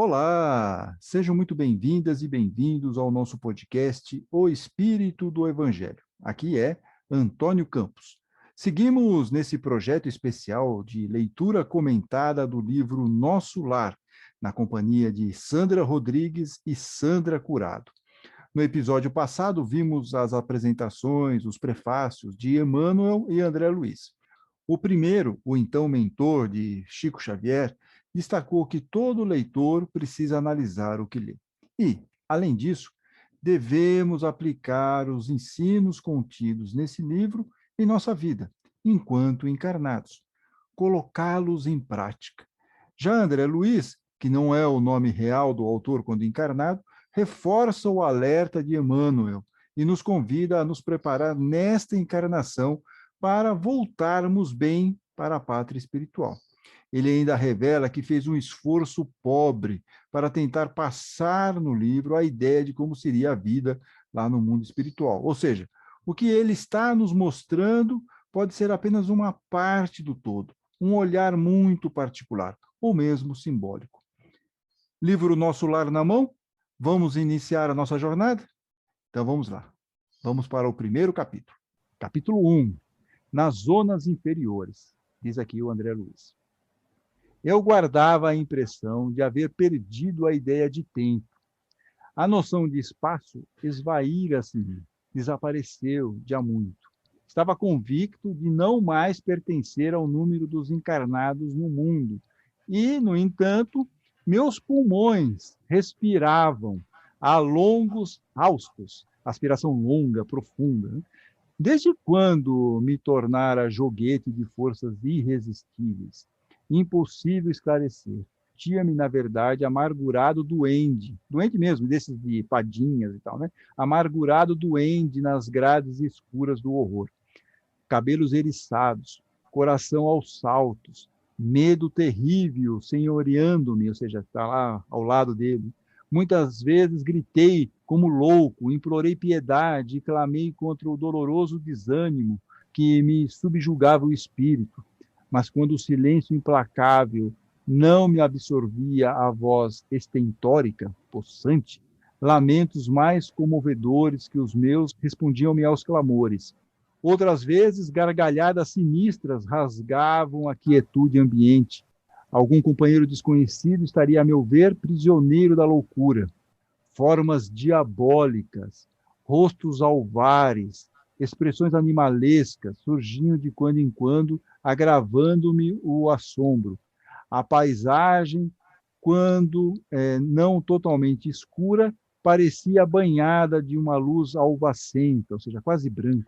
Olá, sejam muito bem-vindas e bem-vindos ao nosso podcast O Espírito do Evangelho. Aqui é Antônio Campos. Seguimos nesse projeto especial de leitura comentada do livro Nosso Lar, na companhia de Sandra Rodrigues e Sandra Curado. No episódio passado, vimos as apresentações, os prefácios de Emmanuel e André Luiz. O primeiro, o então mentor de Chico Xavier, destacou que todo leitor precisa analisar o que lê. E, além disso, devemos aplicar os ensinos contidos nesse livro em nossa vida, enquanto encarnados, colocá-los em prática. Já André Luiz, que não é o nome real do autor quando encarnado, reforça o alerta de Emmanuel e nos convida a nos preparar nesta encarnação para voltarmos bem para a pátria espiritual. Ele ainda revela que fez um esforço pobre para tentar passar no livro a ideia de como seria a vida lá no mundo espiritual. Ou seja, o que ele está nos mostrando pode ser apenas uma parte do todo, um olhar muito particular, ou mesmo simbólico. Livro Nosso Lar na mão? Vamos iniciar a nossa jornada? Então vamos lá. Vamos para o primeiro capítulo. Capítulo 1. Nas zonas inferiores, diz aqui o André Luiz. Eu guardava a impressão de haver perdido a ideia de tempo. A noção de espaço esvaíra-se, desapareceu de há muito. Estava convicto de não mais pertencer ao número dos encarnados no mundo. E, no entanto, meus pulmões respiravam a longos haustos, aspiração longa, profunda. Desde quando me tornara joguete de forças irresistíveis? Impossível esclarecer. Tinha-me, na verdade, amargurado doente mesmo, desses de padinhas e tal, né? Amargurado doente nas grades escuras do horror. Cabelos eriçados, coração aos saltos, medo terrível senhoreando-me, ou seja, está lá ao lado dele. Muitas vezes gritei como louco, implorei piedade e clamei contra o doloroso desânimo que me subjugava o espírito. Mas quando o silêncio implacável não me absorvia a voz estentórica, possante, lamentos mais comovedores que os meus respondiam-me aos clamores. Outras vezes, gargalhadas sinistras rasgavam a quietude ambiente. Algum companheiro desconhecido estaria, a meu ver, prisioneiro da loucura. Formas diabólicas, rostos alvares, expressões animalescas surgiam de quando em quando, agravando-me o assombro. A paisagem, quando não totalmente escura, parecia banhada de uma luz alvacenta, ou seja, quase branca,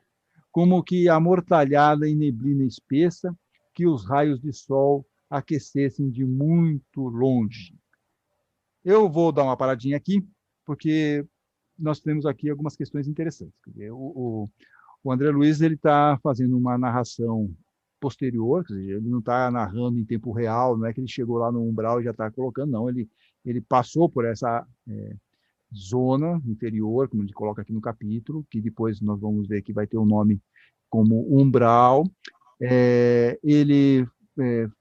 como que amortalhada em neblina espessa, que os raios de sol aquecessem de muito longe. Eu vou dar uma paradinha aqui, porque nós temos aqui algumas questões interessantes. O André Luiz está fazendo uma narração posterior, quer dizer, ele não está narrando em tempo real, não é que ele chegou lá no umbral e já está colocando, não, ele passou por essa zona inferior, como ele coloca aqui no capítulo, que depois nós vamos ver que vai ter um nome como umbral. Ele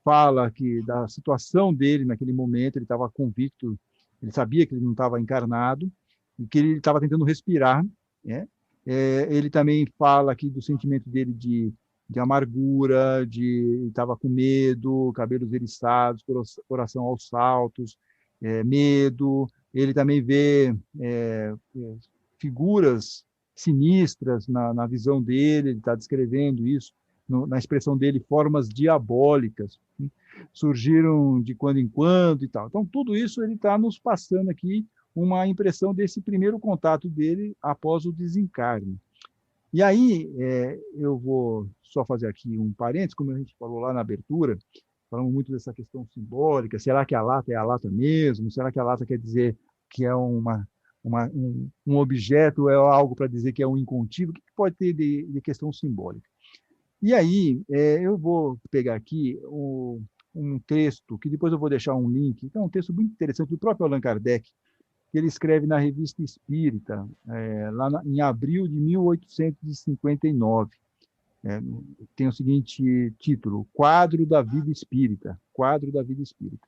fala que da situação dele naquele momento, ele estava convicto, ele sabia que ele não estava encarnado, e que ele estava tentando respirar, né? Ele também fala aqui do sentimento dele de amargura, estava com medo, cabelos eriçados, coração aos saltos, medo. Ele também vê figuras sinistras na visão dele, ele está descrevendo isso, na expressão dele, formas diabólicas, né? Surgiram de quando em quando e tal. Então, tudo isso ele está nos passando aqui uma impressão desse primeiro contato dele após o desencarne. E aí, eu vou só fazer aqui um parênteses, como a gente falou lá na abertura, falamos muito dessa questão simbólica, será que a lata é a lata mesmo? Será que a lata quer dizer que é um objeto, é algo para dizer que é um incontínuo? O que pode ter de questão simbólica? E aí, eu vou pegar aqui um texto, que depois eu vou deixar um link, que é um texto muito interessante do próprio Allan Kardec, que ele escreve na Revista Espírita, em abril de 1859. Tem o seguinte título: Quadro da Vida Espírita. Quadro da Vida Espírita.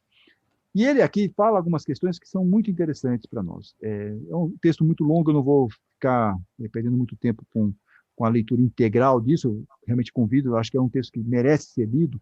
E ele aqui fala algumas questões que são muito interessantes para nós. É um texto muito longo, eu não vou ficar perdendo muito tempo com a leitura integral disso, eu realmente convido, eu acho que é um texto que merece ser lido.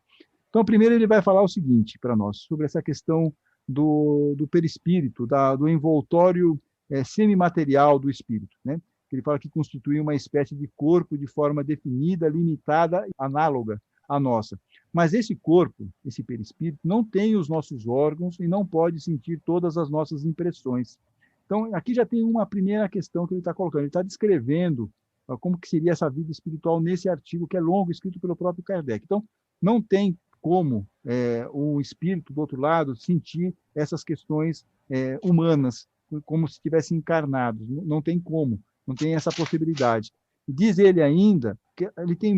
Então, primeiro ele vai falar o seguinte para nós, sobre essa questão do perispírito, do envoltório semimaterial do espírito, né? Ele fala que constitui uma espécie de corpo de forma definida, limitada, análoga à nossa. Mas esse corpo, esse perispírito, não tem os nossos órgãos e não pode sentir todas as nossas impressões. Então, aqui já tem uma primeira questão que ele está colocando. Ele está descrevendo como que seria essa vida espiritual nesse artigo que é longo, escrito pelo próprio Kardec. Então, não tem como o espírito, do outro lado, sentir essas questões humanas, como se estivesse encarnados. Não tem como, não tem essa possibilidade. Diz ele ainda que ele tem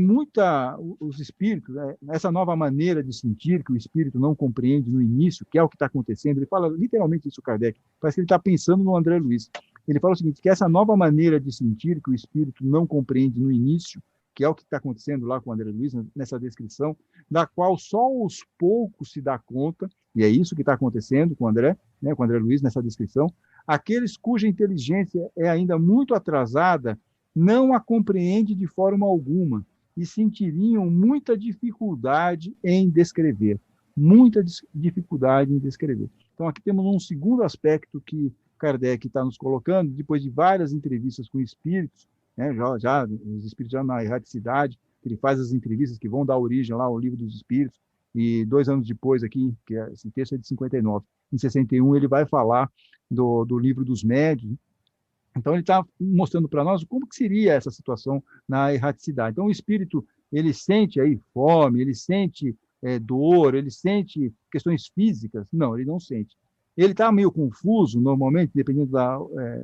os espíritos, essa nova maneira de sentir que o espírito não compreende no início, que é o que está acontecendo. Ele fala literalmente isso, Kardec. Parece que ele está pensando no André Luiz. Ele fala o seguinte, que essa nova maneira de sentir que o espírito não compreende no início, que é o que está acontecendo lá com o André Luiz, nessa descrição, da qual só aos poucos se dá conta, e é isso que está acontecendo com o André, né, com o André Luiz nessa descrição, aqueles cuja inteligência é ainda muito atrasada não a compreende de forma alguma e sentiriam muita dificuldade em descrever. Muita dificuldade em descrever. Então, aqui temos um segundo aspecto que Kardec está nos colocando, depois de várias entrevistas com espíritos, né, já os espíritos já na erraticidade, ele faz as entrevistas que vão dar origem lá ao Livro dos Espíritos, e 2 anos depois aqui, que esse texto é de 59, em 61 ele vai falar do Livro dos Médiuns. Então ele está mostrando para nós como que seria essa situação na erraticidade. Então o espírito, ele sente aí fome, ele sente dor, ele sente questões físicas? Não, ele não sente. Ele está meio confuso, normalmente, dependendo da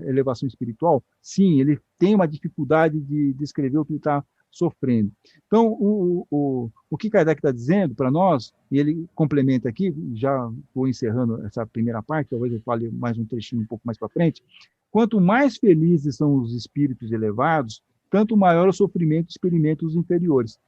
elevação espiritual? Sim, ele tem uma dificuldade de descrever o que ele está sofrendo. Então, o que Kardec está dizendo para nós, e ele complementa aqui, já vou encerrando essa primeira parte, talvez eu fale mais um trechinho um pouco mais para frente, quanto mais felizes são os espíritos elevados, tanto maior o sofrimento experimenta os inferiores.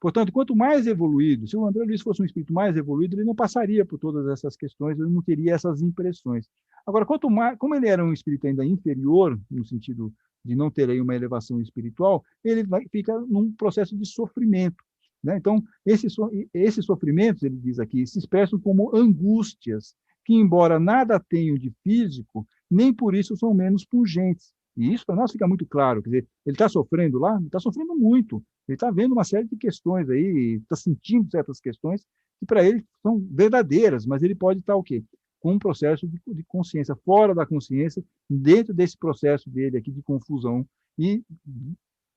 Portanto, quanto mais evoluído, se o André Luiz fosse um espírito mais evoluído, ele não passaria por todas essas questões, ele não teria essas impressões. Agora, quanto mais, como ele era um espírito ainda inferior, no sentido de não ter aí uma elevação espiritual, ele fica num processo de sofrimento. Né? Então, esses sofrimentos, ele diz aqui, se expressam como angústias, que, embora nada tenham de físico, nem por isso são menos pungentes. E isso para nós fica muito claro. Quer dizer, ele está sofrendo lá? Ele está sofrendo muito. Ele está vendo uma série de questões aí, está sentindo certas questões que para ele são verdadeiras, mas ele pode estar o quê? Com um processo de consciência, fora da consciência, dentro desse processo dele aqui de confusão, e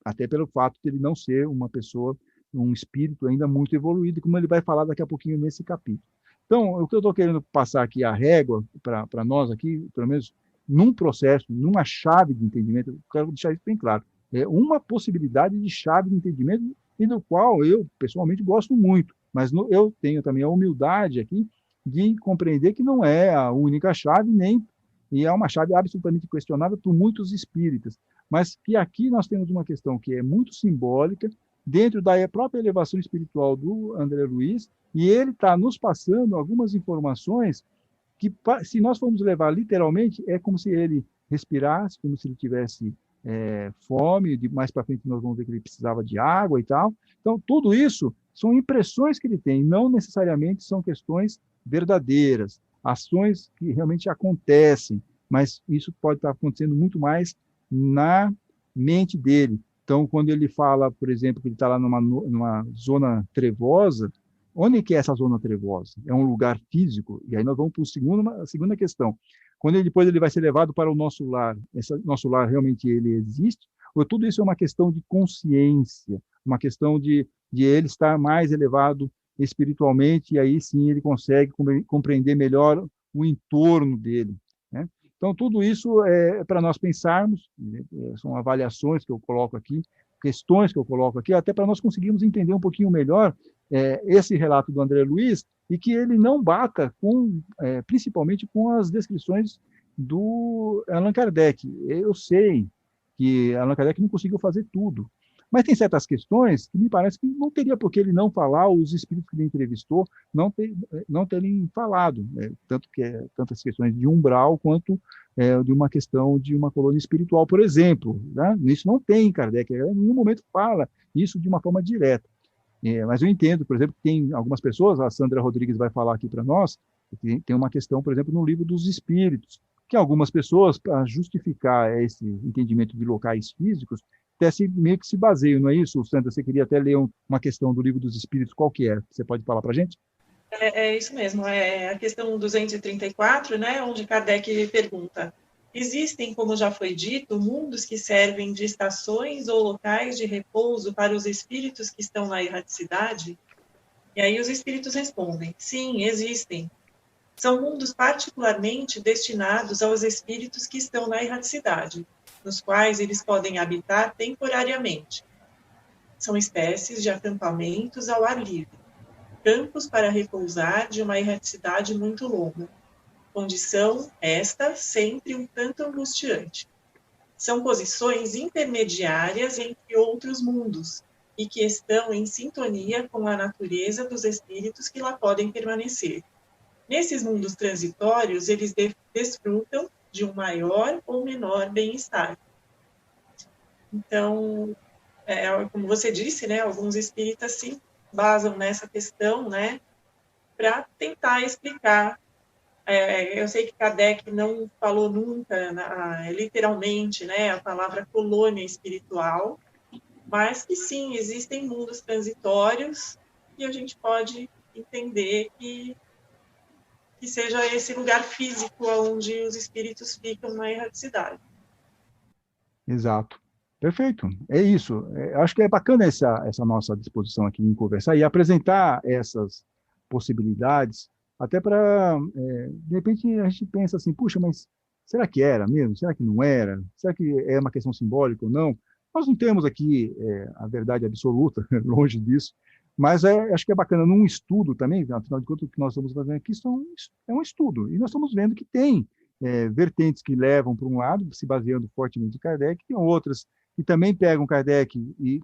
até pelo fato de ele não ser uma pessoa, um espírito ainda muito evoluído, como ele vai falar daqui a pouquinho nesse capítulo. Então, o que eu estou querendo passar aqui, a régua, para nós aqui, pelo menos num processo, numa chave de entendimento, eu quero deixar isso bem claro, é uma possibilidade de chave de entendimento e do qual eu, pessoalmente, gosto muito, mas eu tenho também a humildade aqui de compreender que não é a única chave, e é uma chave absolutamente questionável por muitos espíritas, mas que aqui nós temos uma questão que é muito simbólica, dentro da própria elevação espiritual do André Luiz, e ele está nos passando algumas informações que, se nós formos levar literalmente, é como se ele respirasse, como se ele tivesse fome, mais para frente nós vamos ver que ele precisava de água e tal. Então, tudo isso são impressões que ele tem, não necessariamente são questões verdadeiras, ações que realmente acontecem, mas isso pode estar acontecendo muito mais na mente dele. Então, quando ele fala, por exemplo, que ele está lá numa zona trevosa, onde que é essa zona trevosa? É um lugar físico? E aí nós vamos para a segunda questão. Quando depois ele vai ser levado para o nosso lar, esse nosso lar realmente ele existe? Ou tudo isso é uma questão de consciência, uma questão de ele estar mais elevado espiritualmente, e aí sim ele consegue compreender melhor o entorno dele, né? Então, tudo isso é para nós pensarmos, são avaliações que eu coloco aqui, questões que eu coloco aqui, até para nós conseguirmos entender um pouquinho melhor esse relato do André Luiz, e que ele não bata principalmente com as descrições do Allan Kardec. Eu sei que Allan Kardec não conseguiu fazer tudo, Mas tem certas questões que me parece que não teria por que ele não falar, os espíritos que ele entrevistou não terem falado, né? Tantas questões de umbral quanto de uma questão de uma colônia espiritual, por exemplo. Né? Isso não tem Kardec, em nenhum momento fala isso de uma forma direta. Mas eu entendo, por exemplo, que tem algumas pessoas, a Sandra Rodrigues vai falar aqui para nós, que tem uma questão, por exemplo, no livro dos espíritos, que algumas pessoas, para justificar esse entendimento de locais físicos, até meio que se baseiam, não é isso, Sandra? Você queria até ler uma questão do livro dos espíritos, qual que é? Você pode falar para a gente? É isso mesmo, é a questão 234, né, onde Kardec pergunta: existem, como já foi dito, mundos que servem de estações ou locais de repouso para os espíritos que estão na erraticidade? E aí os espíritos respondem: sim, existem. São mundos particularmente destinados aos espíritos que estão na erraticidade, nos quais eles podem habitar temporariamente. São espécies de acampamentos ao ar livre, campos para repousar de uma erraticidade muito longa. Condição esta sempre um tanto angustiante. São posições intermediárias entre outros mundos e que estão em sintonia com a natureza dos espíritos que lá podem permanecer. Nesses mundos transitórios, eles desfrutam de um maior ou menor bem-estar. Então, como você disse, né, alguns espíritas se basam nessa questão, né, para tentar explicar. Eu sei que Kardec não falou nunca, literalmente, né, a palavra colônia espiritual, mas que sim, existem mundos transitórios e a gente pode entender que seja esse lugar físico onde os espíritos ficam na erraticidade. Exato. Perfeito. É isso. Acho que é bacana essa nossa disposição aqui em conversar e apresentar essas possibilidades, até para, de repente, a gente pensa assim, puxa, mas será que era mesmo? Será que não era? Será que é uma questão simbólica ou não? Nós não temos aqui a verdade absoluta, longe disso, mas acho que é bacana num estudo também, afinal de contas, o que nós estamos fazendo aqui é um estudo, e nós estamos vendo que tem vertentes que levam para um lado, se baseando fortemente em Kardec, e outras que também pegam Kardec e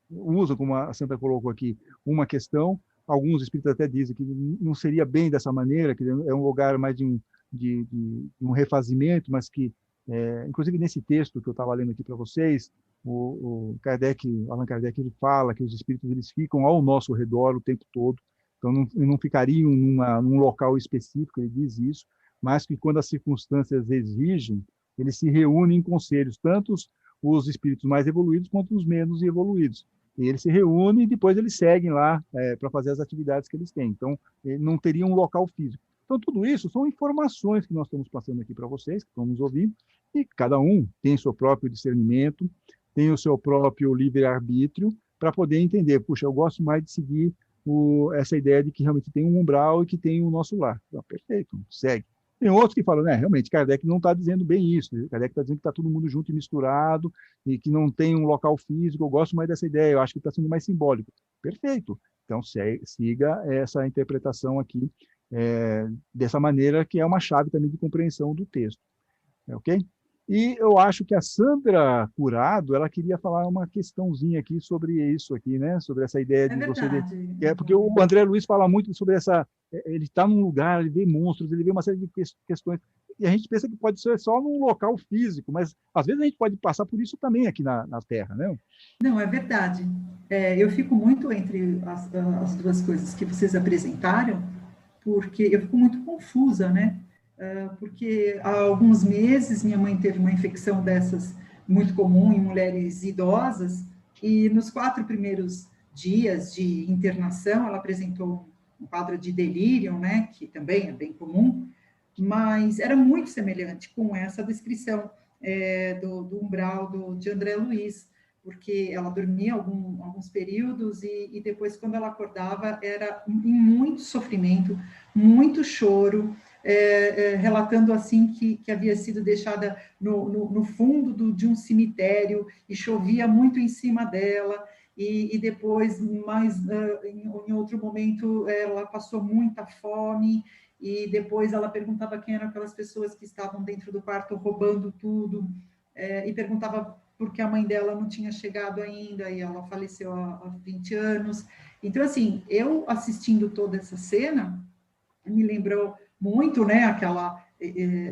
usam, como a Santa colocou aqui, uma questão. Alguns espíritos até dizem que não seria bem dessa maneira, que é um lugar mais de um refazimento, mas que, inclusive nesse texto que eu estava lendo aqui para vocês, Allan Kardec, ele fala que os espíritos eles ficam ao nosso redor o tempo todo, então não ficariam num local específico, ele diz isso, mas que quando as circunstâncias exigem, eles se reúnem em conselhos, tanto os espíritos mais evoluídos quanto os menos evoluídos. E eles se reúnem e depois eles seguem lá para fazer as atividades que eles têm. Então, não teria um local físico. Então, tudo isso são informações que nós estamos passando aqui para vocês, que estão nos ouvindo, e cada um tem seu próprio discernimento, tem o seu próprio livre-arbítrio, para poder entender, puxa, eu gosto mais de seguir essa ideia de que realmente tem um umbral e que tem o nosso lar. Então, perfeito, segue. Tem outros que falam, né, realmente, Kardec não está dizendo bem isso. Kardec está dizendo que está todo mundo junto e misturado e que não tem um local físico. Eu gosto mais dessa ideia, eu acho que está sendo mais simbólico. Perfeito. Então, siga essa interpretação aqui, dessa maneira, que é uma chave também de compreensão do texto. Ok? E eu acho que a Sandra Curado, ela queria falar uma questãozinha aqui sobre isso aqui, né? Sobre essa ideia É de você ver. verdade, Porque o Antônio. André Luiz fala muito sobre essa. Ele está num lugar, ele vê monstros, ele vê uma série de questões. E a gente pensa que pode ser só num local físico, mas às vezes a gente pode passar por isso também aqui na Terra, né? Não, é verdade. Eu fico muito entre as duas coisas que vocês apresentaram, porque eu fico muito confusa, né? Porque há alguns meses minha mãe teve uma infecção dessas muito comum em mulheres idosas, e nos 4 primeiros dias de internação ela apresentou um quadro de delírio, né? Que também é bem comum, mas era muito semelhante com essa descrição do umbral de André Luiz, porque ela dormia alguns períodos e depois, quando ela acordava, era em muito sofrimento, muito choro, relatando assim que havia sido deixada no fundo de um cemitério e chovia muito em cima dela. E depois, em outro momento, ela passou muita fome, e depois ela perguntava quem eram aquelas pessoas que estavam dentro do quarto roubando tudo, e perguntava porque a mãe dela não tinha chegado ainda e ela faleceu há 20 anos. Então, assim, eu assistindo toda essa cena, me lembrou muito, né, aquela,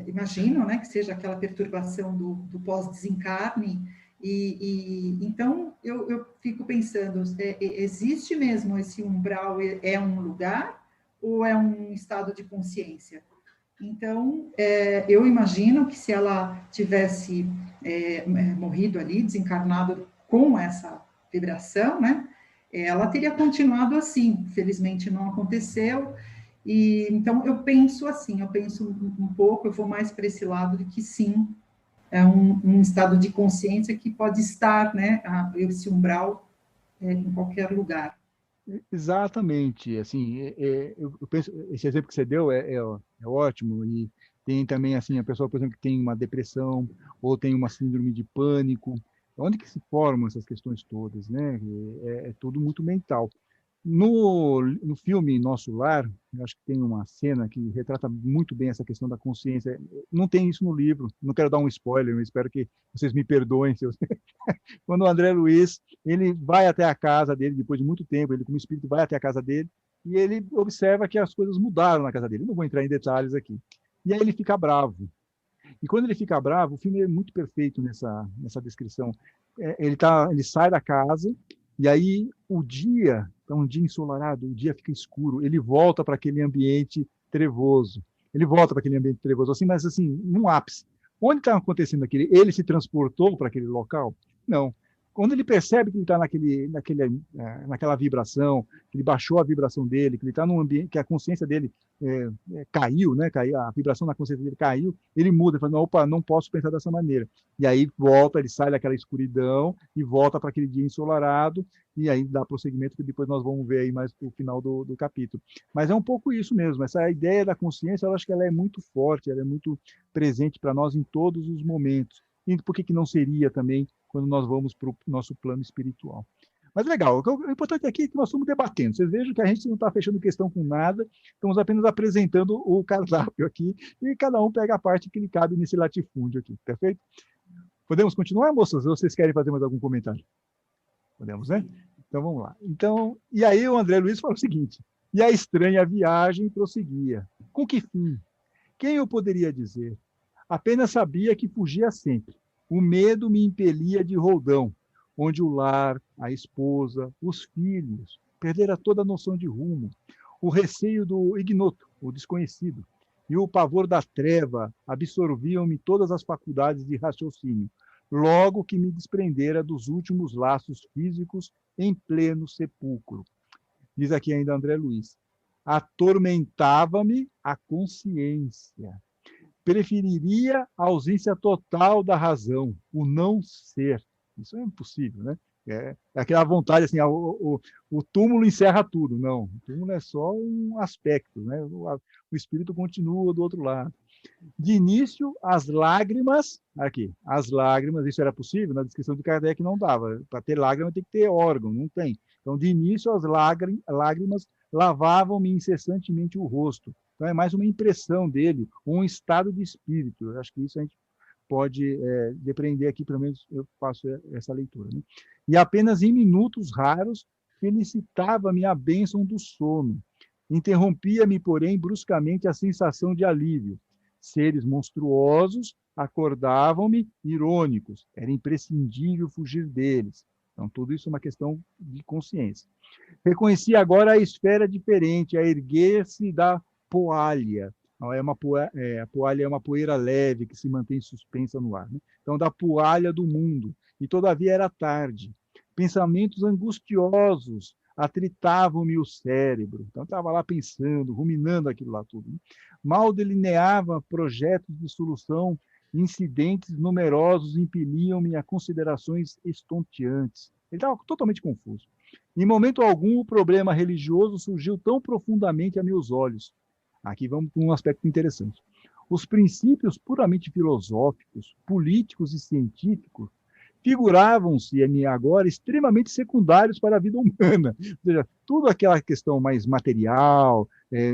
imagino, né, que seja aquela perturbação do pós-desencarne, então eu fico pensando, existe mesmo esse umbral, é um lugar ou é um estado de consciência? Então, eu imagino que se ela tivesse morrido ali, desencarnado com essa vibração, né, ela teria continuado assim. Felizmente não aconteceu. E então eu penso assim, eu penso um pouco, eu vou mais para esse lado de que sim, é um estado de consciência que pode estar, né, esse umbral em qualquer lugar. Exatamente, assim, eu penso, esse exemplo que você deu é ótimo, e tem também, assim, a pessoa, por exemplo, que tem uma depressão, ou tem uma síndrome de pânico, onde que se formam essas questões todas, né? É tudo muito mental. No filme Nosso Lar, eu acho que tem uma cena que retrata muito bem essa questão da consciência. Não tem isso no livro, não quero dar um spoiler, eu espero que vocês me perdoem se eu quando o André Luiz, ele vai até a casa dele, depois de muito tempo, ele como espírito vai até a casa dele, e ele observa que as coisas mudaram na casa dele. Não vou entrar em detalhes aqui. E aí ele fica bravo. E quando ele fica bravo, o filme é muito perfeito nessa descrição. Ele sai da casa, e aí o dia, é um dia ensolarado, o dia fica escuro, ele volta para aquele ambiente trevoso. Ele volta para aquele ambiente trevoso, assim, mas assim, num ápice. Onde está acontecendo aquilo? Ele se transportou para aquele local? Não. Quando ele percebe que ele está naquela vibração, que ele baixou a vibração dele, que ele está num ambiente, que a consciência dele caiu, né? A vibração na consciência dele caiu, ele muda, ele fala, não, opa, não posso pensar dessa maneira. E aí volta, ele sai daquela escuridão e volta para aquele dia ensolarado, e aí dá prosseguimento, que depois nós vamos ver aí mais no final do capítulo. Mas é um pouco isso mesmo, essa ideia da consciência, eu acho que ela é muito forte, ela é muito presente para nós em todos os momentos. E por que não seria também quando nós vamos para o nosso plano espiritual? Mas legal, o importante aqui é que nós estamos debatendo. Vocês vejam que a gente não está fechando questão com nada, estamos apenas apresentando o cardápio aqui, e cada um pega a parte que lhe cabe nesse latifúndio aqui, perfeito? Podemos continuar, moças? Ou vocês querem fazer mais algum comentário? Podemos, né? Então vamos lá. Então, e aí o André Luiz falou o seguinte: e a estranha viagem prosseguia. Com que fim? Quem eu poderia dizer? Apenas sabia que fugia sempre. O medo me impelia de roldão, onde o lar, a esposa, os filhos perdera toda a noção de rumo, o receio do ignoto, o desconhecido, e o pavor da treva absorviam-me todas as faculdades de raciocínio, logo que me desprendera dos últimos laços físicos em pleno sepulcro. Diz aqui ainda André Luiz: atormentava-me a consciência. Preferiria a ausência total da razão, o não ser. Isso é impossível, né? É aquela vontade, assim, o túmulo encerra tudo. Não, o túmulo é só um aspecto, né? O espírito continua do outro lado. De início, as lágrimas, isso era possível? Na descrição de Kardec não dava. Para ter lágrima tem que ter órgão, não tem. Então, de início, as lágrimas lavavam-me incessantemente o rosto. Então, é mais uma impressão dele, um estado de espírito. Eu acho que isso a gente pode depreender aqui, pelo menos eu faço essa leitura, né? E apenas em minutos raros felicitava-me a bênção do sono. Interrompia-me, porém, bruscamente a sensação de alívio. Seres monstruosos acordavam-me irônicos. Era imprescindível fugir deles. Então, tudo isso é uma questão de consciência. Reconheci agora a esfera diferente, a erguer-se da poalha. A poalha é uma poeira leve que se mantém suspensa no ar, né? Então, da poalha do mundo. E, todavia, era tarde. Pensamentos angustiosos atritavam-me o cérebro. Então, estava lá pensando, ruminando aquilo lá tudo, né? Mal delineava projetos de solução, incidentes numerosos impeliam-me a considerações estonteantes. Ele estava totalmente confuso. Em momento algum, o problema religioso surgiu tão profundamente a meus olhos. Aqui vamos para um aspecto interessante. Os princípios puramente filosóficos, políticos e científicos figuravam-se agora extremamente secundários para a vida humana. Ou seja, tudo aquela questão mais material,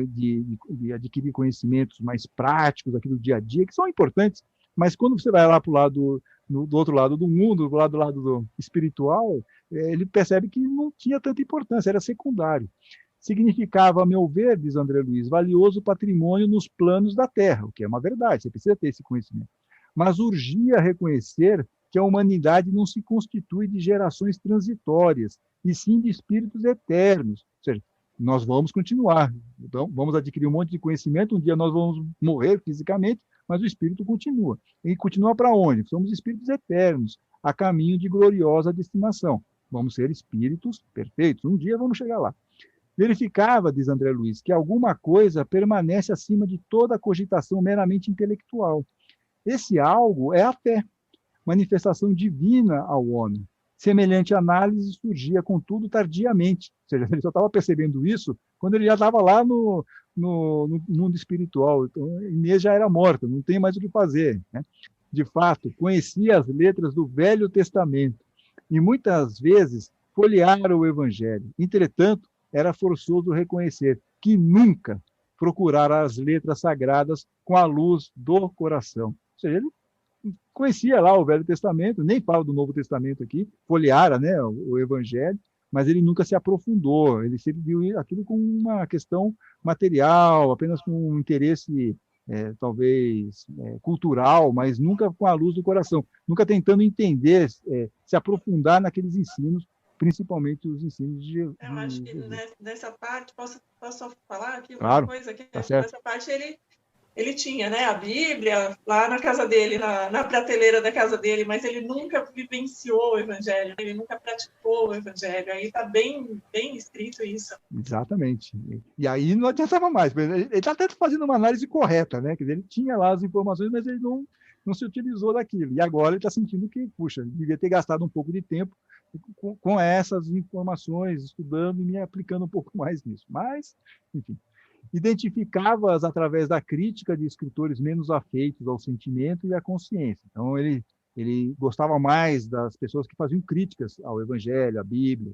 de adquirir conhecimentos mais práticos aqui do dia a dia, que são importantes, Mas quando você vai lá para o lado, do outro lado do mundo, do lado do espiritual, ele percebe que não tinha tanta importância, era secundário. Significava, a meu ver, diz André Luiz, valioso patrimônio nos planos da Terra, o que é uma verdade, você precisa ter esse conhecimento. Mas urgia reconhecer que a humanidade não se constitui de gerações transitórias, e sim de espíritos eternos. Ou seja, nós vamos continuar, então, vamos adquirir um monte de conhecimento, um dia nós vamos morrer fisicamente, mas o espírito continua. E continua para onde? Somos espíritos eternos, a caminho de gloriosa destinação. Vamos ser espíritos perfeitos, um dia vamos chegar lá. Verificava, diz André Luiz, que alguma coisa permanece acima de toda cogitação meramente intelectual. Esse algo é a fé, manifestação divina ao homem. Semelhante análise surgia, contudo, tardiamente. Ou seja, ele só estava percebendo isso quando ele já estava lá no mundo espiritual. Então, Inês já era morta, não tem mais o que fazer, né? De fato, conhecia as letras do Velho Testamento e muitas vezes folheara o Evangelho. Entretanto, era forçoso reconhecer que nunca procurara as letras sagradas com a luz do coração. Ou seja, ele conhecia lá o Velho Testamento, nem fala do Novo Testamento aqui, folheara, né, o Evangelho, mas ele nunca se aprofundou, ele sempre viu aquilo como uma questão material, apenas com um interesse, talvez, cultural, mas nunca com a luz do coração, nunca tentando entender, se aprofundar naqueles ensinos, principalmente os ensinos de Jesus. Eu acho que nessa parte, posso só falar aqui claro, uma coisa? Que tá certo. Nessa parte ele tinha, né, a Bíblia lá na casa dele, na prateleira da casa dele, mas ele nunca vivenciou o Evangelho, ele nunca praticou o Evangelho. Aí está bem, bem escrito isso. Exatamente. E aí não adiantava mais. Ele está até fazendo uma análise correta, né? Quer dizer, ele tinha lá as informações, mas ele não se utilizou daquilo. E agora ele está sentindo que, puxa, devia ter gastado um pouco de tempo com essas informações, estudando e me aplicando um pouco mais nisso. Mas, enfim. Identificava-as através da crítica de escritores menos afeitos ao sentimento e à consciência. Então, ele gostava mais das pessoas que faziam críticas ao Evangelho, à Bíblia,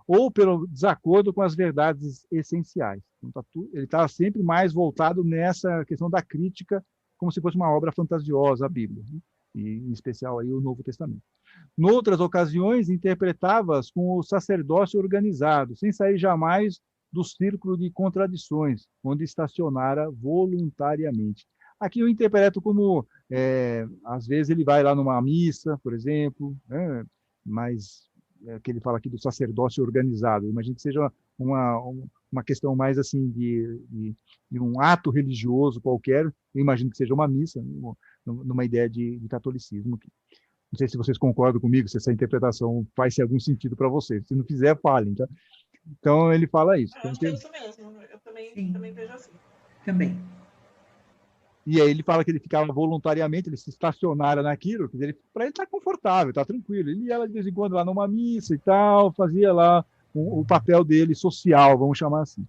ou pelo desacordo com as verdades essenciais. Então, ele estava sempre mais voltado nessa questão da crítica, como se fosse uma obra fantasiosa, a Bíblia, né? E, em especial aí, o Novo Testamento. Noutras ocasiões, interpretava-as com o sacerdócio organizado, sem sair jamais do círculo de contradições, onde estacionara voluntariamente. Aqui eu interpreto como, às vezes ele vai lá numa missa, por exemplo, né, mas que ele fala aqui do sacerdócio organizado. Eu imagino que seja uma questão mais assim de um ato religioso qualquer. Eu imagino que seja uma missa, numa ideia de catolicismo. Não sei se vocês concordam comigo, se essa interpretação faz algum sentido para vocês. Se não fizer, falem, tá? Então, ele fala isso. Eu acho que é isso mesmo. Eu também vejo assim. Também. E aí ele fala que ele ficava voluntariamente, ele se estacionara naquilo, para ele estar confortável, estar tranquilo. Ele ia de vez em quando lá numa missa e tal, fazia lá o papel dele social, vamos chamar assim.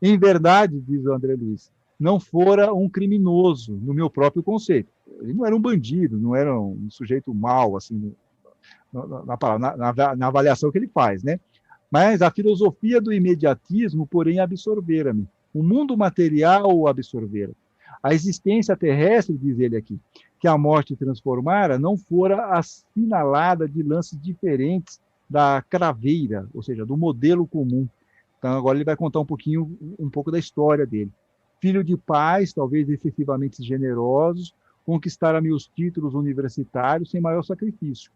Em verdade, diz o André Luiz, não fora um criminoso, no meu próprio conceito. Ele não era um bandido, não era um sujeito mau, assim, na avaliação que ele faz, né? Mas a filosofia do imediatismo, porém, absorvera-me. O mundo material o absorvera. A existência terrestre, diz ele aqui, que a morte transformara, não fora assinalada de lances diferentes da craveira, ou seja, do modelo comum. Então, agora ele vai contar um pouco da história dele. Filho de pais, talvez excessivamente generosos, conquistara meus títulos universitários sem maior sacrifício.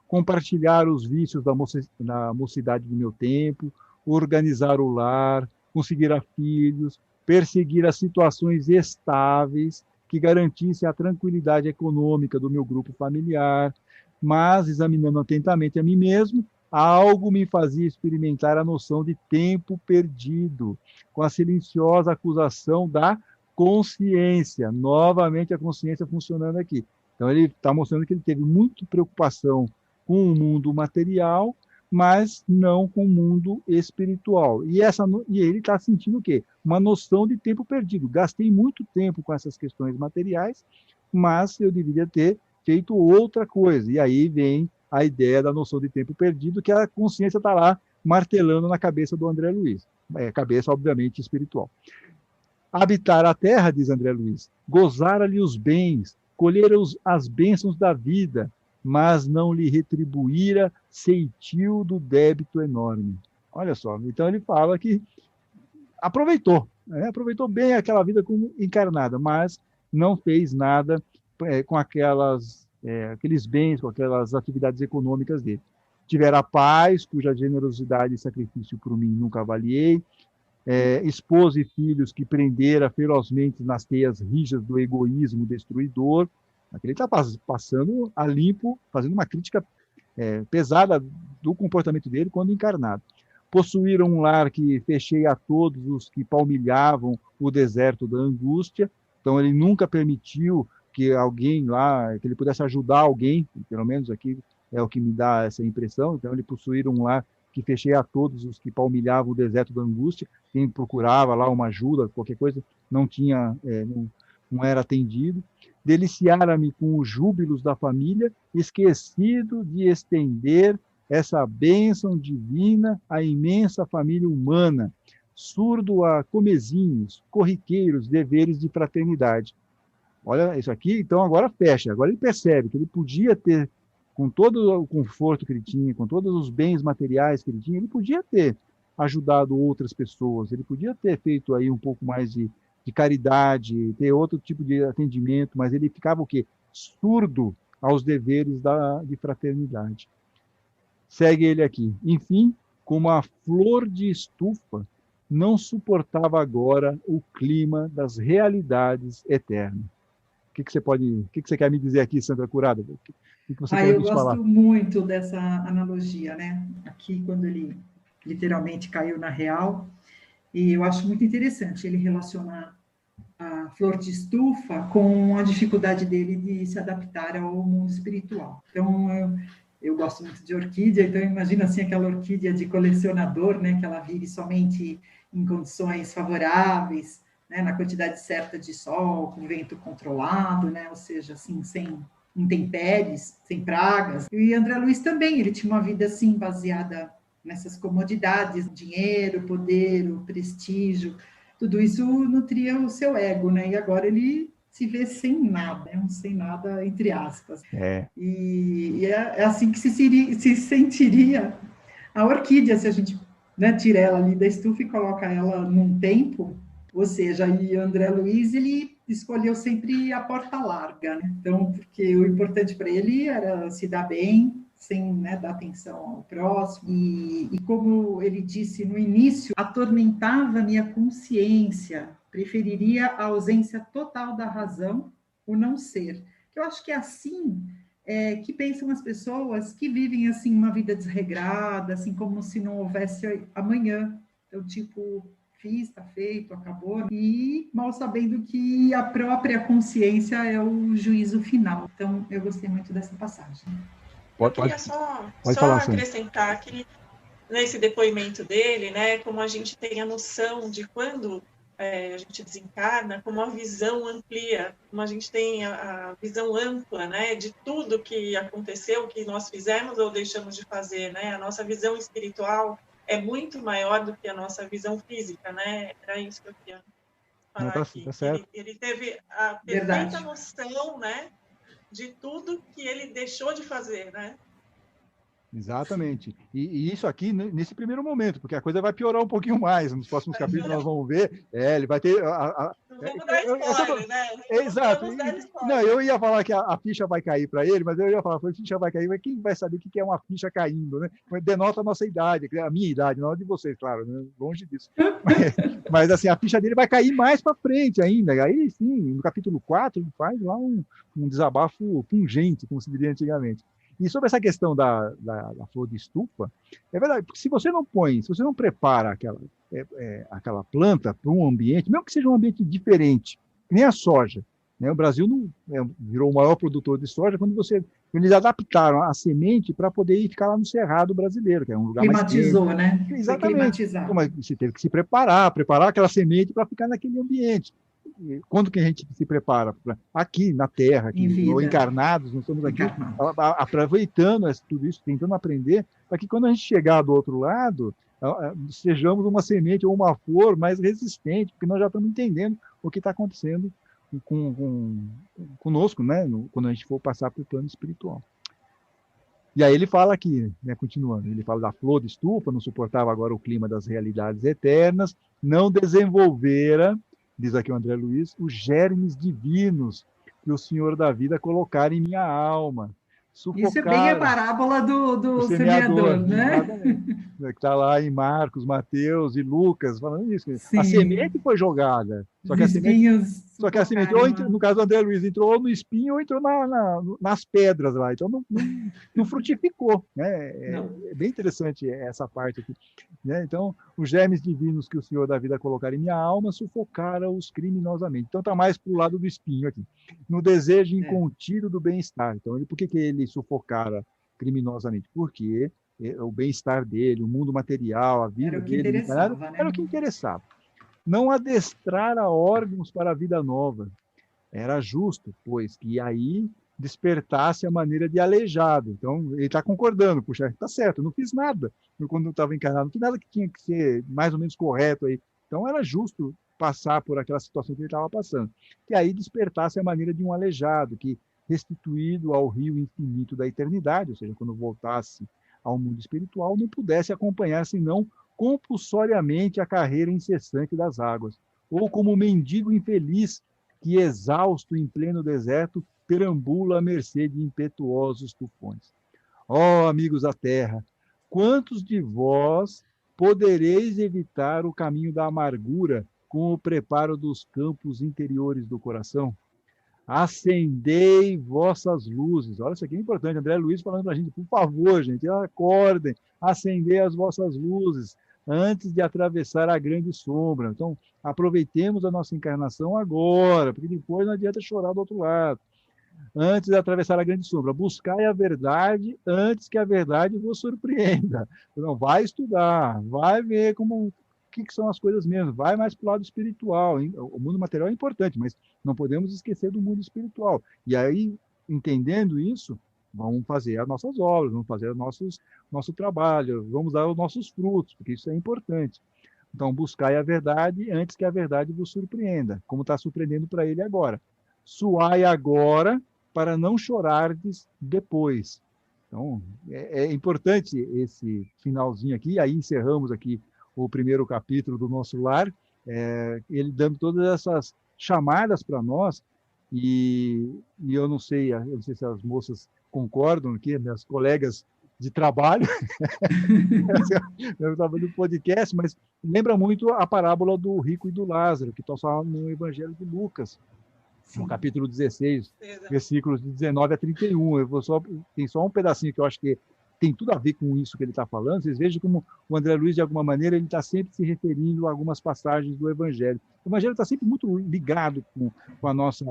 Compartilhar os vícios da mocidade do meu tempo, organizar o lar, conseguir filhos, perseguir as situações estáveis que garantissem a tranquilidade econômica do meu grupo familiar, mas, examinando atentamente a mim mesmo, algo me fazia experimentar a noção de tempo perdido, com a silenciosa acusação da consciência, novamente a consciência funcionando aqui. Então, ele está mostrando que ele teve muita preocupação com o mundo material, mas não com o mundo espiritual. E ele está sentindo o quê? Uma noção de tempo perdido. Gastei muito tempo com essas questões materiais, mas eu deveria ter feito outra coisa. E aí vem a ideia da noção de tempo perdido, que a consciência está lá martelando na cabeça do André Luiz. Cabeça, obviamente, espiritual. Habitar a terra, diz André Luiz, gozar ali os bens, colhera as bênçãos da vida, mas não lhe retribuíra ceitil do débito enorme. Olha só, então ele fala que aproveitou, né? Aproveitou bem aquela vida como encarnada, mas não fez nada com aqueles bens, com aquelas atividades econômicas dele. Tivera paz, cuja generosidade e sacrifício por mim nunca avaliei, esposa e filhos que prendera ferozmente nas teias rijas do egoísmo destruidor. Aqui ele está passando a limpo, fazendo uma crítica pesada do comportamento dele quando encarnado. Possuíram um lar que fechei a todos os que palmilhavam o deserto da angústia. Então, ele nunca permitiu que alguém lá, que ele pudesse ajudar alguém, pelo menos aqui é o que me dá essa impressão. Então, ele possuíram um lar que fechei a todos os que palmilhavam o deserto da angústia. Quem procurava lá uma ajuda, qualquer coisa, não era atendido. Deliciara-me com os júbilos da família, esquecido de estender essa bênção divina à imensa família humana, surdo a comezinhos, corriqueiros deveres de fraternidade. Olha, isso aqui, então, agora fecha. Agora ele percebe que ele podia ter, com todo o conforto que ele tinha, com todos os bens materiais que ele tinha, ele podia ter ajudado outras pessoas, ele podia ter feito aí um pouco mais de caridade, ter outro tipo de atendimento, mas ele ficava o quê? Surdo aos deveres de fraternidade. Segue ele aqui. Enfim, como a flor de estufa, não suportava agora o clima das realidades eternas. O que você quer me dizer aqui, Sandra Curado? O que você quer nos falar? Eu gosto muito dessa analogia, né? Aqui, quando ele literalmente caiu na real, e eu acho muito interessante ele relacionar a flor de estufa com a dificuldade dele de se adaptar ao mundo espiritual. Então, eu gosto muito de orquídea, então imagina assim aquela orquídea de colecionador, né, que ela vive somente em condições favoráveis, né, na quantidade certa de sol, com vento controlado, né, ou seja, assim, sem intempéries, sem pragas. E André Luiz também, ele tinha uma vida assim baseada nessas comodidades, dinheiro, poder, o prestígio, tudo isso nutria o seu ego, né? E agora ele se vê sem nada, né? Sem nada, entre aspas. E é assim que se sentiria a orquídea, se a gente, né, tira ela ali da estufa e coloca ela num tempo, ou seja, e André Luiz, ele escolheu sempre a porta larga, né? Então, porque o importante para ele era se dar bem, sem, né, dar atenção ao próximo, e como ele disse no início, atormentava minha consciência, preferiria a ausência total da razão, o não ser. Eu acho que é assim que pensam as pessoas que vivem assim uma vida desregrada, assim como se não houvesse amanhã. Então, tipo, fiz, está feito, acabou, e mal sabendo que a própria consciência é o juízo final. Então, eu gostei muito dessa passagem. Eu queria só acrescentar que nesse depoimento dele, né, como a gente tem a noção de quando a gente desencarna, como a visão amplia, como a gente tem a visão ampla, né, de tudo que aconteceu, que nós fizemos ou deixamos de fazer, né, a nossa visão espiritual é muito maior do que a nossa visão física, né, era isso que eu queria falar aqui. Ele teve a perfeita noção, né, de tudo que ele deixou de fazer, né? Exatamente. E isso aqui, nesse primeiro momento, porque a coisa vai piorar um pouquinho mais. Nos próximos capítulos nós vamos ver. Ele vai ter... Não vamos dar spoiler, né? Exato. Não, eu ia falar que a ficha vai cair para ele, mas eu ia falar, a ficha vai cair, mas quem vai saber o que é uma ficha caindo, né? Denota a nossa idade, a minha idade, não a de vocês, claro, né? Longe disso. Mas, assim, a ficha dele vai cair mais para frente ainda. Aí, sim, no capítulo 4, ele faz lá um desabafo pungente, como se diria antigamente. E sobre essa questão da flor de estufa, é verdade, porque se você não prepara aquela planta para um ambiente, mesmo que seja um ambiente diferente, que nem a soja, né? O Brasil virou o maior produtor de soja quando eles adaptaram a semente para poder ficar lá no Cerrado brasileiro, que é um lugar climatizou, mais quente. Né? Exatamente. Mas você teve que se preparar aquela semente para ficar naquele ambiente. Quando que a gente se prepara? Aqui, na Terra, ou encarnados, nós estamos aqui aproveitando tudo isso, tentando aprender, para que quando a gente chegar do outro lado, sejamos uma semente ou uma flor mais resistente, porque nós já estamos entendendo o que está acontecendo conosco, né, quando a gente for passar para o plano espiritual. E aí ele fala aqui, né, continuando, ele fala da flor de estufa, não suportava agora o clima das realidades eternas, não desenvolvera, diz aqui o André Luiz, os germes divinos que o Senhor da vida colocara em minha alma. Isso é bem a parábola do semeador, né? Exatamente. Que está lá em Marcos, Mateus e Lucas, falando isso. Sim. A semente foi jogada. Só que a semente, ou no caso do André Luiz, entrou no espinho ou entrou nas pedras lá. Então, não frutificou. Né? É bem interessante essa parte aqui. Né? Então, os germes divinos que o Senhor da vida colocara em minha alma sufocaram-os criminosamente. Então, está mais para o lado do espinho aqui. No desejo incontido do bem-estar. Então, por que ele sufocara criminosamente? Porque o bem-estar dele, o mundo material, a vida dele, era o que interessava. Não adestrara órgãos para a vida nova. Era justo, pois que aí despertasse a maneira de aleijado. Então, ele está concordando, puxa, está certo, eu não fiz nada quando eu estava encarnado, não fiz nada que tinha que ser mais ou menos correto aí. Então, era justo passar por aquela situação que ele estava passando. Que aí despertasse a maneira de um aleijado, que restituído ao rio infinito da eternidade, ou seja, quando voltasse ao mundo espiritual, não pudesse acompanhar, senão compulsoriamente, a carreira incessante das águas, ou como mendigo infeliz que, exausto em pleno deserto, perambula à mercê de impetuosos tufões. Ó, amigos da terra, quantos de vós podereis evitar o caminho da amargura com o preparo dos campos interiores do coração? Acendei vossas luzes. Olha, isso aqui é importante. André Luiz falando para a gente, por favor, gente, acordem, acendei as vossas luzes antes de atravessar a grande sombra. Então, aproveitemos a nossa encarnação agora, porque depois não adianta chorar do outro lado. Antes de atravessar a grande sombra, buscai a verdade antes que a verdade vos surpreenda. Então, vai estudar, vai ver o que são as coisas mesmo, vai mais para o lado espiritual. O mundo material é importante, mas não podemos esquecer do mundo espiritual. E aí, entendendo isso, vamos fazer as nossas obras, vamos fazer nosso trabalho, vamos dar os nossos frutos, porque isso é importante. Então, buscai a verdade antes que a verdade vos surpreenda, como está surpreendendo para ele agora. Suai agora para não chorardes depois. Então, é importante esse finalzinho aqui, aí encerramos aqui o primeiro capítulo do nosso lar, ele dando todas essas chamadas para nós, e eu não sei se as moças concordam aqui, minhas colegas de trabalho, eu estava no podcast, mas lembra muito a parábola do rico e do Lázaro, que está só no Evangelho de Lucas, no capítulo 16, versículos de 19 a 31. Tem só um pedacinho que eu acho que tem tudo a ver com isso que ele está falando. Vocês vejam como o André Luiz, de alguma maneira, ele está sempre se referindo a algumas passagens do Evangelho. O Evangelho está sempre muito ligado com a nossa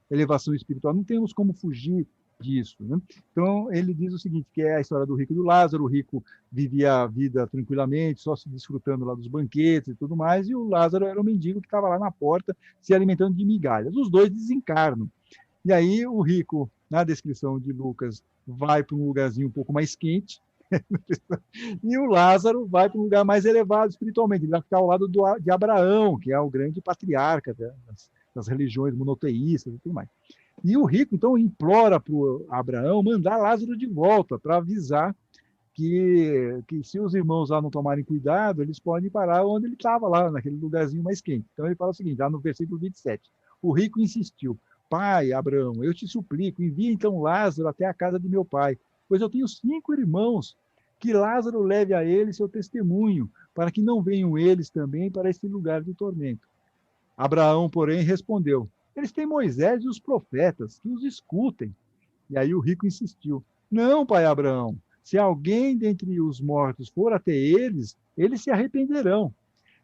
elevação espiritual. Não temos como fugir disso. Né? Então, ele diz o seguinte, que é a história do rico e do Lázaro. O rico vivia a vida tranquilamente, só se desfrutando lá dos banquetes e tudo mais, e o Lázaro era um mendigo que estava lá na porta se alimentando de migalhas. Os dois desencarnam. E aí o rico, na descrição de Lucas, vai para um lugarzinho um pouco mais quente, e o Lázaro vai para um lugar mais elevado espiritualmente. Ele vai ficar ao lado de Abraão, que é o grande patriarca das religiões monoteístas e tudo mais. E o rico, então, implora para Abraão mandar Lázaro de volta, para avisar que se os irmãos lá não tomarem cuidado, eles podem parar onde ele estava, lá naquele lugarzinho mais quente. Então ele fala o seguinte, lá no versículo 27, o rico insistiu, pai, Abraão, eu te suplico, envia então Lázaro até a casa de meu pai, pois eu tenho 5 irmãos, que Lázaro leve a eles seu testemunho, para que não venham eles também para esse lugar de tormento. Abraão, porém, respondeu, eles têm Moisés e os profetas, que os escutem. E aí o rico insistiu, não, pai Abraão, se alguém dentre os mortos for até eles, eles se arrependerão.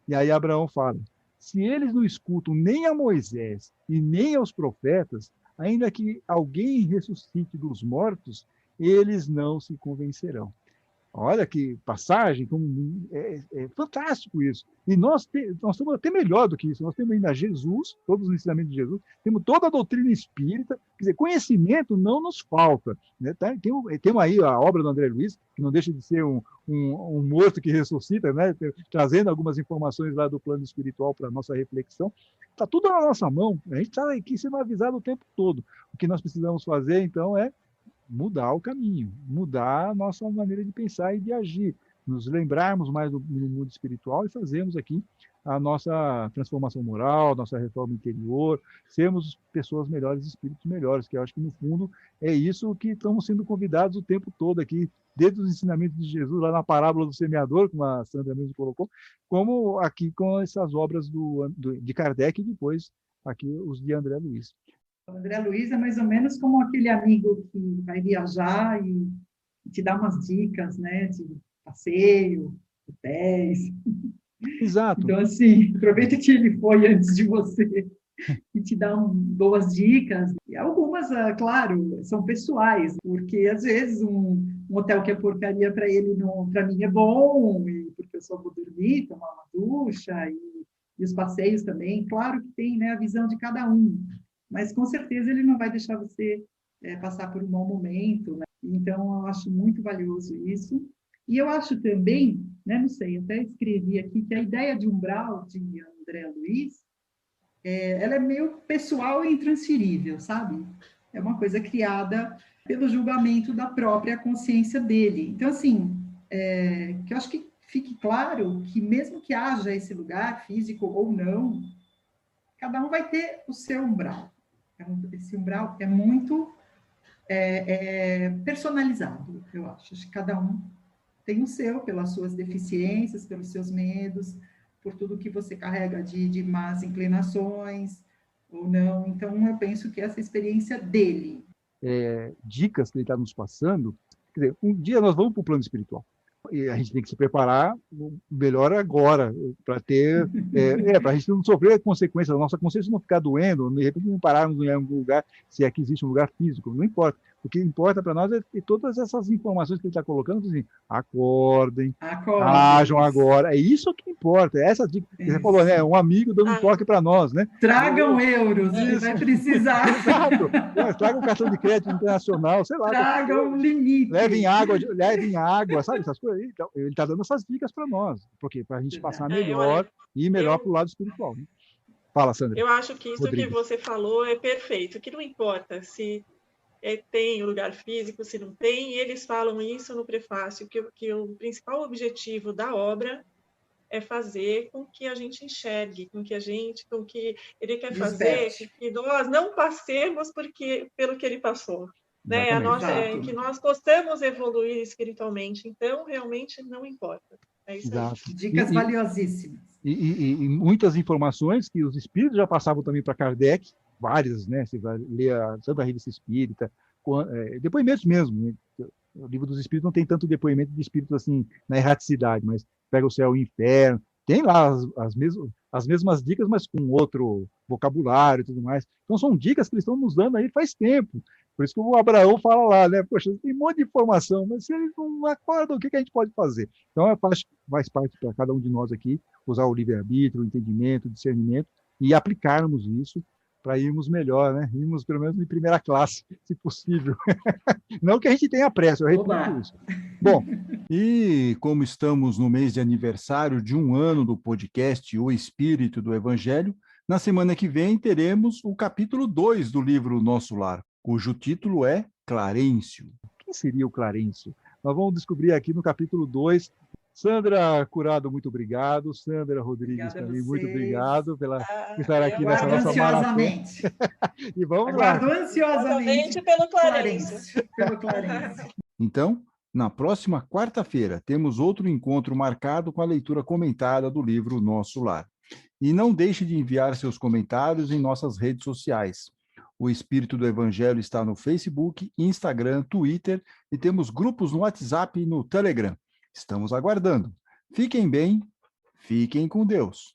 E aí Abraão fala, se eles não escutam nem a Moisés e nem aos profetas, ainda que alguém ressuscite dos mortos, eles não se convencerão. Olha que passagem, é fantástico isso. E nós estamos até melhor do que isso. Nós temos ainda Jesus, todos os ensinamentos de Jesus, temos toda a doutrina espírita, quer dizer, conhecimento não nos falta. Né? Temos aí a obra do André Luiz, que não deixa de ser um morto que ressuscita, né? Trazendo algumas informações lá do plano espiritual para a nossa reflexão. está tudo na nossa mão, a gente está aqui sendo avisado o tempo todo. O que nós precisamos fazer, então, é mudar o caminho, mudar a nossa maneira de pensar e de agir, nos lembrarmos mais do mundo espiritual e fazermos aqui a nossa transformação moral, nossa reforma interior, sermos pessoas melhores, espíritos melhores, que eu acho que, no fundo, é isso que estamos sendo convidados o tempo todo aqui, desde os ensinamentos de Jesus, lá na parábola do semeador, como a Sandra mesmo colocou, como aqui com essas obras de Kardec e depois aqui os de André Luiz. O André Luiz é mais ou menos como aquele amigo que vai viajar e te dá umas dicas, né, de passeio, hotéis. Exato. Então, assim, aproveita que ele foi antes de você e te dá boas dicas. E algumas, claro, são pessoais, porque às vezes um hotel que é porcaria para ele, para mim é bom, e porque eu só vou dormir, tomar uma ducha, e os passeios também. Claro que tem, né, a visão de cada um, mas com certeza ele não vai deixar você passar por um mau momento, né? Então, eu acho muito valioso isso. E eu acho também, né, não sei, até escrevi aqui, que a ideia de umbral de André Luiz, ela é meio pessoal e intransferível, sabe? É uma coisa criada pelo julgamento da própria consciência dele. Então, assim, que eu acho que fique claro que mesmo que haja esse lugar físico ou não, cada um vai ter o seu umbral. Esse umbral é muito personalizado, eu acho. Acho que cada um tem o seu, pelas suas deficiências, pelos seus medos, por tudo que você carrega de más inclinações ou não. Então, eu penso que essa experiência dele. Dicas que ele está nos passando, quer dizer, um dia nós vamos para o plano espiritual. E a gente tem que se preparar melhor agora, para ter, para a gente não sofrer consequências, a nossa consciência não ficar doendo, de repente não pararmos em algum lugar, se é que existe um lugar físico, não importa. O que importa para nós é todas essas informações que ele está colocando, assim, acordem, ajam agora, é isso que importa, é essa dica que você falou, né? Um amigo dando um toque para nós, né? Tragam euros, ele vai precisar. Exato, tragam um cartão de crédito internacional, sei lá. Tragam um limite. Levem água, sabe, essas coisas. Então, ele está dando essas dicas para nós, porque para a gente passar melhor e ir melhor para o lado espiritual. Né? Fala, Sandra. Eu acho que isso Rodrigues. que você falou é perfeito, que não importa se tem lugar físico, se não tem, e eles falam isso no prefácio, que o principal objetivo da obra é fazer com que a gente enxergue, com que ele quer fazer, que nós não passemos pelo que ele passou. Né? Que nós possamos evoluir espiritualmente, então realmente não importa. É isso aí. Dicas valiosíssimas. E muitas informações que os espíritos já passavam também para Kardec, várias, né? Você vai ler a Santa Revista Espírita, depoimentos mesmo. Né? O Livro dos Espíritos não tem tanto depoimento de espíritos assim na erraticidade, mas pega o céu e o inferno, tem lá as mesmas dicas, mas com outro vocabulário e tudo mais. Então são dicas que eles estão nos dando aí faz tempo. Por isso que o Abraão fala lá, né? Poxa, tem um monte de informação, mas se eles não acordam, o que a gente pode fazer? Então faz parte para cada um de nós aqui usar o livre-arbítrio, o entendimento, o discernimento e aplicarmos isso para irmos melhor, né? Irmos pelo menos em primeira classe, se possível. Não que a gente tenha pressa, eu repito isso. Bom, e como estamos no mês de aniversário de 1 ano do podcast O Espírito do Evangelho, na semana que vem teremos o capítulo 2 do livro Nosso Lar, cujo título é Clarencio. Quem seria o Clarencio? Nós vamos descobrir aqui no capítulo 2. Sandra Curado, muito obrigado. Sandra Rodrigues também, muito obrigado por estar aqui nessa nossa maratona. E vamos lá. Aguardo ansiosamente pelo Clarencio. Então, na próxima quarta-feira, temos outro encontro marcado com a leitura comentada do livro Nosso Lar. E não deixe de enviar seus comentários em nossas redes sociais. O Espírito do Evangelho está no Facebook, Instagram, Twitter e temos grupos no WhatsApp e no Telegram. Estamos aguardando. Fiquem bem, fiquem com Deus.